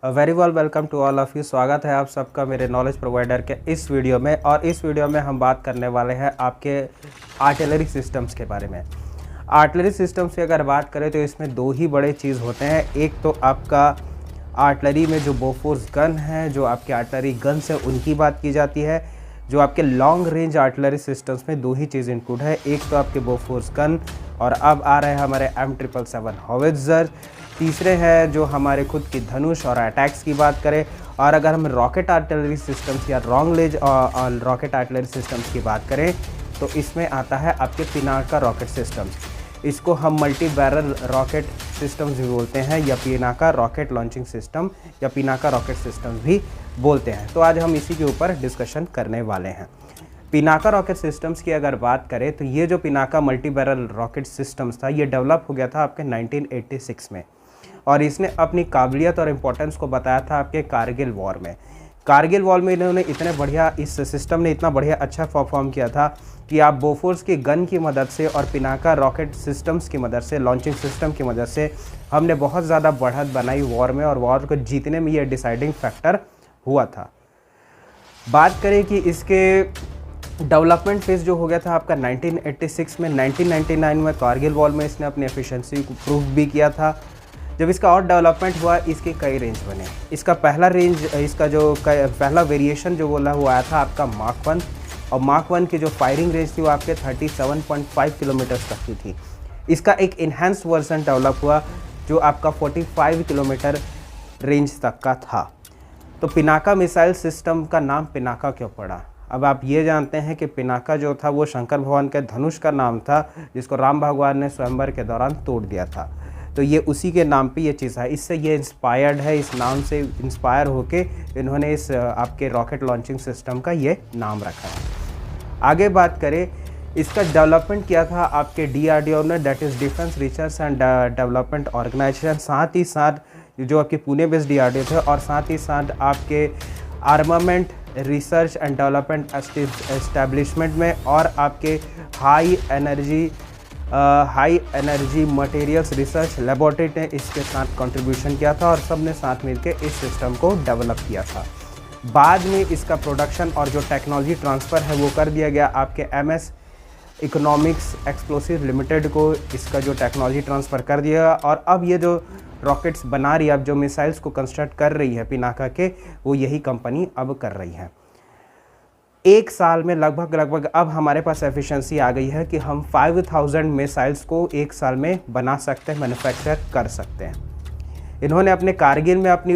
Very well welcome to all of you. स्वागत है आप सबका मेरे नॉलेज प्रोवाइडर के इस वीडियो में। और इस वीडियो में हम बात करने वाले हैं आपके आर्टिलरी सिस्टम्स के बारे में। आर्टिलरी सिस्टम्स की अगर बात करें तो इसमें दो ही बड़े चीज़ होते हैं। एक तो आपका आर्टिलरी में जो बोफोर्स गन है, जो आपके आर्टिलरी गन्स है उनकी बात की जाती है। जो आपके लॉन्ग रेंज आर्टिलरी सिस्टम्स में दो ही चीज़ इंक्लूड है, एक तो आपके बोफोर्स गन और अब आ रहे हैं हमारे M777 हॉवित्ज़र। तीसरे हैं जो हमारे खुद की धनुष और अटैक्स की बात करें। और अगर हम रॉकेट आर्टिलरी सिस्टम्स या long range rocket artillery systems की बात करें तो इसमें आता है आपके पिनाका रॉकेट सिस्टम्स। इसको हम मल्टी बैरल रॉकेट सिस्टम्स भी बोलते हैं या पिनाका रॉकेट लॉन्चिंग सिस्टम या पिनाका रॉकेट सिस्टम भी बोलते हैं। तो आज हम इसी के ऊपर डिस्कशन करने वाले हैं। पिनाका रॉकेट सिस्टम्स की अगर बात करें तो ये जो Pinaka multi barrel rocket systems था ये डेवलप हो गया था आपके 1986 में। और इसने अपनी काबिलियत और इम्पोर्टेंस को बताया था आपके कारगिल वॉर में। कारगिल वॉर में इन्होंने इतने बढ़िया, इस सिस्टम ने इतना बढ़िया अच्छा परफॉर्म किया था कि आप बोफोर्स की गन की मदद से और पिनाका रॉकेट सिस्टम्स की मदद से, लॉन्चिंग सिस्टम की मदद से हमने बहुत ज़्यादा बढ़त बनाई वॉर में, और वॉर को जीतने में ये डिसाइडिंग फैक्टर हुआ था। बात करें कि इसके डेवलपमेंट फेज़ जो हो गया था आपका 1986 में, 1999 में कारगिल वॉर में इसने अपनी एफिशिएंसी को प्रूव भी किया था। जब इसका और डेवलपमेंट हुआ इसके कई रेंज बने। इसका पहला रेंज, इसका जो पहला वेरिएशन जो बोला हुआ था आपका मार्क 1, और मार्क 1 की जो फायरिंग रेंज थी वो आपके 37.5 किलोमीटर तक की थी। इसका एक इन्हांस्ड वर्जन डेवलप हुआ जो आपका 45 किलोमीटर रेंज तक का था। तो पिनाका मिसाइल सिस्टम का नाम पिनाका क्यों पड़ा? अब आप ये जानते हैं कि पिनाका जो था वो शंकर भगवान के धनुष का नाम था जिसको राम भगवान ने स्वयंवर के दौरान तोड़ दिया था। तो ये उसी के नाम पे ये चीज़ है, इससे ये इंस्पायर्ड है, इस नाम से इंस्पायर होके इन्होंने इस आपके रॉकेट लॉन्चिंग सिस्टम का ये नाम रखा है। आगे बात करें, इसका डेवलपमेंट किया था आपके DRDO ने, that is defence research and development organisation. साथ ही साथ जो आपके पुणे बेस्ड DRDO थे, और साथ ही साथ आपके armament research and development establishment में, और आपके high energy materials research laboratory ने इसके साथ कंट्रीब्यूशन किया था, और सब ने साथ मिलकर इस सिस्टम को डेवलप किया था। बाद में इसका प्रोडक्शन और जो टेक्नोलॉजी ट्रांसफ़र है वो कर दिया गया आपके MS इकोनॉमिक्स एक्सप्लोसिव लिमिटेड को। इसका जो टेक्नोलॉजी ट्रांसफ़र कर दिया, और अब ये जो रॉकेट्स बना रही है, अब जो मिसाइल्स को कंस्ट्रक्ट कर रही है पिनाका के, वो यही कंपनी अब कर रही है। एक साल में लगभग अब हमारे पास एफिशिएंसी आ गई है कि हम 5000 मिसाइल्स को एक साल में बना सकते हैं, मैन्युफैक्चर कर सकते हैं। इन्होंने अपने कारगिल में अपनी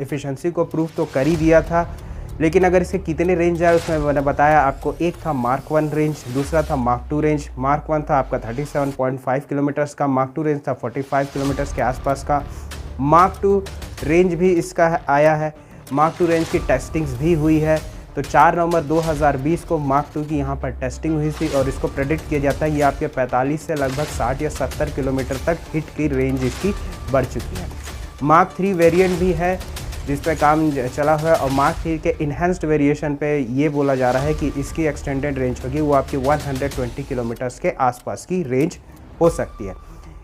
एफिशिएंसी को प्रूव तो कर ही दिया था, लेकिन अगर इसके कितने रेंज है उसमें मैंने बताया आपको। एक था मार्क 1 रेंज, दूसरा था मार्क 2 रेंज। मार्क 1 था आपका 37.5 किलोमीटर्स का, मार्क 2 रेंज था 45 किलोमीटर्स के आसपास का। मार्क 2 रेंज भी इसका आया है, मार्क 2 रेंज की टेस्टिंग्स भी हुई है। तो 4 नवंबर 2020 को मार्क 2 की यहाँ पर टेस्टिंग हुई थी, और इसको प्रेडिक्ट किया जाता है ये आपके 45 से लगभग 60 या 70 किलोमीटर तक हिट की रेंज इसकी बढ़ चुकी है। मार्क 3 वेरिएंट भी है जिस पे काम चला हुआ है, और मार्क 3 के इन्हांस्ड वेरिएशन पे ये बोला जा रहा है कि इसकी एक्सटेंडेड रेंज होगी वो आपकी 120 किलोमीटर्स के आसपास की रेंज हो सकती है।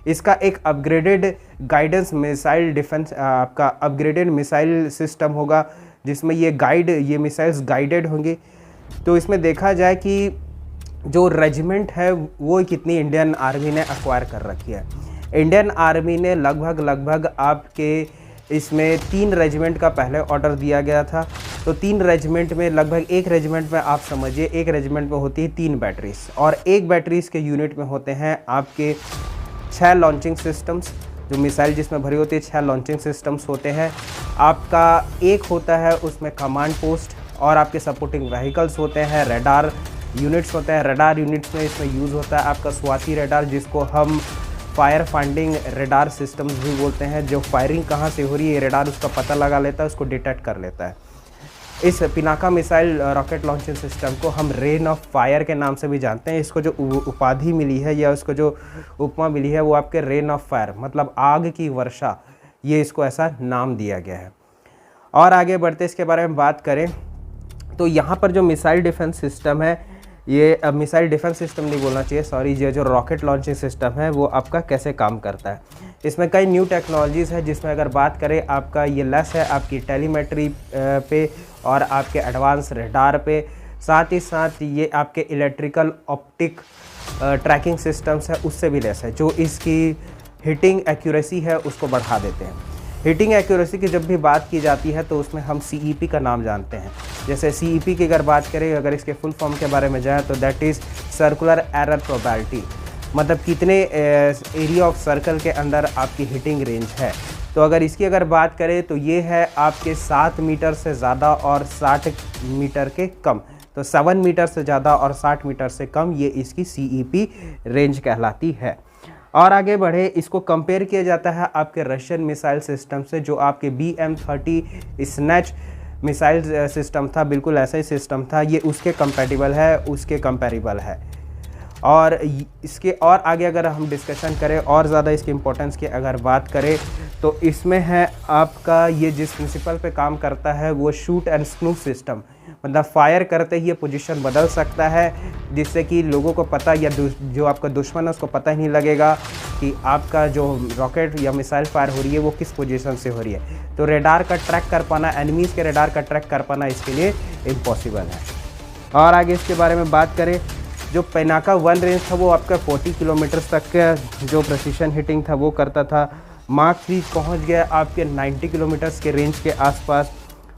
इसका एक अपग्रेडेड गाइडेंस मिसाइल डिफेंस, आपका अपग्रेडेड मिसाइल सिस्टम होगा जिसमें ये मिसाइल्स गाइडेड होंगी। तो इसमें देखा जाए कि जो रेजिमेंट है वो कितनी इंडियन आर्मी ने एक्वायर कर रखी है। इंडियन आर्मी ने लगभग आपके इसमें 3 रेजिमेंट का पहले ऑर्डर दिया गया था। तो 3 रेजिमेंट में लगभग, एक रेजिमेंट में आप समझिए एक रेजिमेंट में होती है 3 बैटरीज, और एक बैटरीज के यूनिट में होते हैं आपके 6 लॉन्चिंग सिस्टम्स। जो मिसाइल जिसमें भरी होती है 6 लॉन्चिंग सिस्टम्स होते हैं। आपका एक होता है उसमें कमांड पोस्ट, और आपके सपोर्टिंग व्हीकल्स होते हैं, रडार यूनिट्स होते हैं। रडार यूनिट्स में इसमें यूज़ होता है आपका स्वाति रडार, जिसको हम फायर फाइंडिंग रडार सिस्टम्स भी बोलते हैं। जो फायरिंग कहाँ से हो रही है रडार उसका पता लगा लेता है, उसको डिटेक्ट कर लेता है। इस Pinaka missile rocket launching system को हम रेन ऑफ फायर के नाम से भी जानते हैं। इसको जो उपाधि मिली है या उसको जो उपमा मिली है वो आपके रेन ऑफ फायर, मतलब आग की वर्षा, ये इसको ऐसा नाम दिया गया है। और आगे बढ़ते इसके बारे में बात करें तो यहाँ पर जो मिसाइल डिफेंस सिस्टम है ये अब मिसाइल डिफेंस सिस्टम नहीं बोलना चाहिए, सॉरी, ये जो रॉकेट लॉन्चिंग सिस्टम है वो आपका कैसे काम करता है। इसमें कई न्यू टेक्नोलॉजीज़ है, जिसमें अगर बात करें आपका ये लेस है आपकी टेलीमेट्री पे और आपके एडवांस रडार पे, साथ ही साथ ये आपके इलेक्ट्रिकल ऑप्टिक ट्रैकिंग सिस्टम्स है उससे भी लेस है, जो इसकी हिटिंग एक्यूरेसी है उसको बढ़ा देते हैं। हिटिंग एक्यूरेसी की जब भी बात की जाती है तो उसमें हम CEP का नाम जानते हैं। जैसे CEP की अगर बात करें, अगर इसके फुल फॉर्म के बारे में जाए तो that is circular error probability, मतलब कितने एरिया ऑफ सर्कल के अंदर आपकी हिटिंग रेंज है। तो अगर इसकी अगर बात करें तो ये है आपके 7 मीटर से ज़्यादा और 60 मीटर के कम, तो 7 मीटर से ज़्यादा और 60 मीटर से कम ये इसकी CEP रेंज कहलाती है। और आगे बढ़े, इसको कंपेयर किया जाता है आपके रशियन मिसाइल सिस्टम से, जो आपके BM-30 स्नैच मिसाइल सिस्टम था, बिल्कुल ऐसा ही सिस्टम था, ये उसके कंपैटिबल है, उसके कंपैरेबल है। और इसके और आगे अगर हम डिस्कशन करें और ज़्यादा इसकी इम्पोर्टेंस की अगर बात करें तो इसमें है आपका ये जिस प्रिंसिपल पे काम करता है वो शूट एंड स्नूप सिस्टम, मतलब फायर करते ही ये पोजीशन बदल सकता है, जिससे कि लोगों को पता या जो आपका दुश्मन है उसको पता ही नहीं लगेगा कि आपका जो रॉकेट या मिसाइल फायर हो रही है वो किस पोजीशन से हो रही है। तो रेडार का ट्रैक कर पाना, एनिमीज़ के रेडार का ट्रैक कर पाना इसके लिए इम्पॉसिबल है। और आगे इसके बारे में बात करें, जो पिनाका 1 रेंज था वो आपका 40 किलोमीटर तक का जो प्रेसिशन हिटिंग था वो करता था। मार्क 3 पहुंच गया आपके 90 किलोमीटर्स के रेंज के आसपास।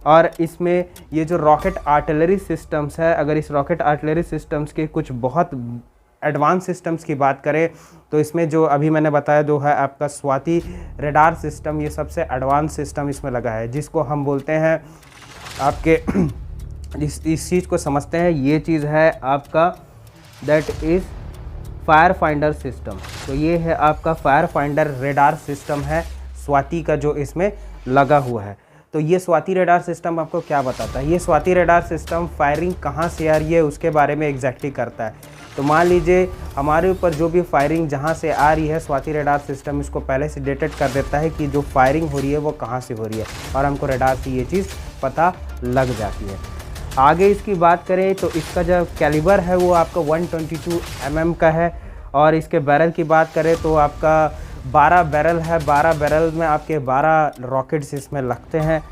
और इसमें ये जो रॉकेट आर्टिलरी सिस्टम्स है, अगर इस रॉकेट आर्टिलरी सिस्टम्स के कुछ बहुत एडवांस सिस्टम्स की बात करें तो इसमें जो अभी मैंने बताया जो है आपका स्वाति रेडार सिस्टम, ये सबसे एडवांस सिस्टम इसमें लगा है, जिसको हम बोलते हैं आपके इस चीज़ को समझते हैं, ये चीज़ है आपका that is fire finder system. तो ये है आपका फायर फाइंडर रेडार सिस्टम है स्वाति का जो इसमें लगा हुआ है। तो ये स्वाति रेडार सिस्टम आपको क्या बताता है, ये स्वाति रेडार सिस्टम फायरिंग कहाँ से आ रही है उसके बारे में एग्जैक्टली करता है। तो मान लीजिए हमारे ऊपर जो भी फायरिंग जहाँ से आ रही है, स्वाति रेडार सिस्टम इसको पहले से डिटेक्ट कर देता है कि जो फायरिंग हो रही है वो कहाँ से हो रही है, और हमको रेडार से ये चीज़ पता लग जाती है। आगे इसकी बात करें तो इसका जो कैलिबर है वो आपका 122 mm का है। और इसके बैरल की बात करें तो आपका 12 बैरल है, 12 बैरल में आपके 12 रॉकेट्स इसमें लगते हैं।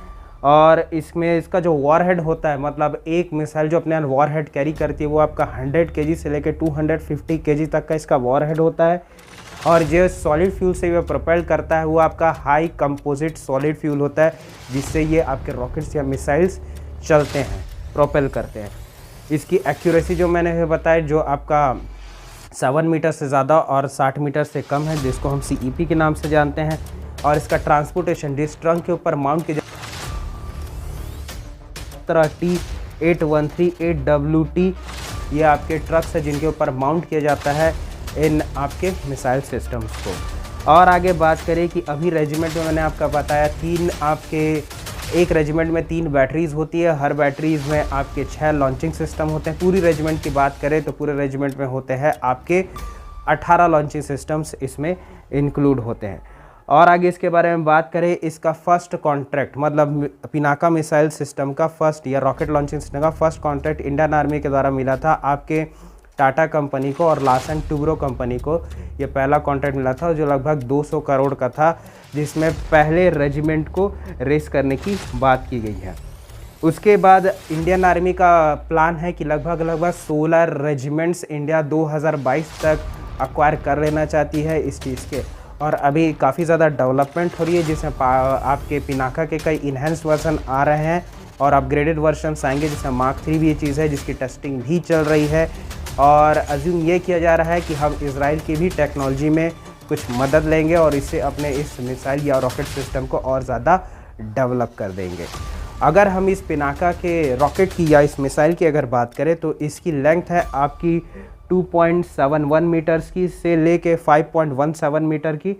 और इसमें इसका जो वॉरहेड होता है, मतलब एक मिसाइल जो अपने वॉरहेड कैरी करती है वो आपका 100 kg से लेकर 250 kg तक का इसका वॉरहेड होता है। और जो सॉलिड फ्यूल से ये प्रोपेल करता है वो आपका हाई कंपोजिट सॉलिड फ्यूल होता है, जिससे ये आपके रॉकेट्स या मिसाइल्स चलते हैं, प्रोपेल करते हैं। इसकी एक्यूरेसी जो मैंने बताया जो आपका 7 मीटर से ज़्यादा और 60 मीटर से कम है, जिसको हम CEP के नाम से जानते हैं। और इसका ट्रांसपोर्टेशन जिस ट्रंक के ऊपर माउंट किया T-813 8WT ये आपके ट्रक्स है जिनके ऊपर माउंट किया जाता है इन आपके मिसाइल सिस्टम्स को। और आगे बात करें कि अभी रेजिमेंट में मैंने आपका बताया एक रेजिमेंट में 3 बैटरीज़ होती है, हर बैटरीज़ में आपके 6 लॉन्चिंग सिस्टम होते हैं। पूरी रेजिमेंट की बात करें तो पूरे रेजिमेंट में होते हैं आपके 18 लॉन्चिंग सिस्टम्स इसमें इंक्लूड होते हैं। और आगे इसके बारे में बात करें, इसका फर्स्ट कॉन्ट्रैक्ट मतलब पिनाका मिसाइल सिस्टम का फर्स्ट या रॉकेट लॉन्चिंग सिस्टम का फर्स्ट कॉन्ट्रैक्ट इंडियन आर्मी के द्वारा मिला था आपके टाटा कंपनी को और लार्सन टुब्रो कंपनी को। ये पहला कॉन्ट्रैक्ट मिला था जो लगभग 200 करोड़ का था, जिसमें पहले रेजिमेंट को रेस करने की बात की गई है। उसके बाद इंडियन आर्मी का प्लान है कि लगभग 16 रेजिमेंट्स इंडिया 2022 तक अक्वायर कर लेना चाहती है इस चीज़ के। और अभी काफ़ी ज़्यादा डेवलपमेंट हो रही है, जिसमें आपके पिनाका के कई इन्हेंस वर्जन आ रहे हैं और अपग्रेडेड वर्जन आएंगे, जिसमें मार्क 3 भी ये चीज़ है जिसकी टेस्टिंग भी चल रही है। और अज्यूम ये किया जा रहा है कि हम इजराइल की भी टेक्नोलॉजी में कुछ मदद लेंगे और इससे अपने इस मिसाइल या रॉकेट सिस्टम को और ज़्यादा डेवलप कर देंगे। अगर हम इस पिनाका के रॉकेट की या इस मिसाइल की अगर बात करें तो इसकी लेंथ है आपकी 2.71 मीटर्स की से लेके 5.17 मीटर की।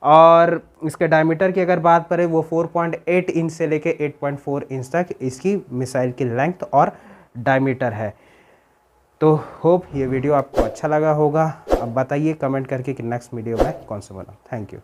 और इसके डायमीटर की अगर बात करें वो 4.8 इंच से लेके 8.4 इंच तक इसकी मिसाइल की लेंथ और डायमीटर है। तो होप ये वीडियो आपको अच्छा लगा होगा। अब बताइए कमेंट करके कि नेक्स्ट वीडियो में कौन सा बनाऊं। Thank you.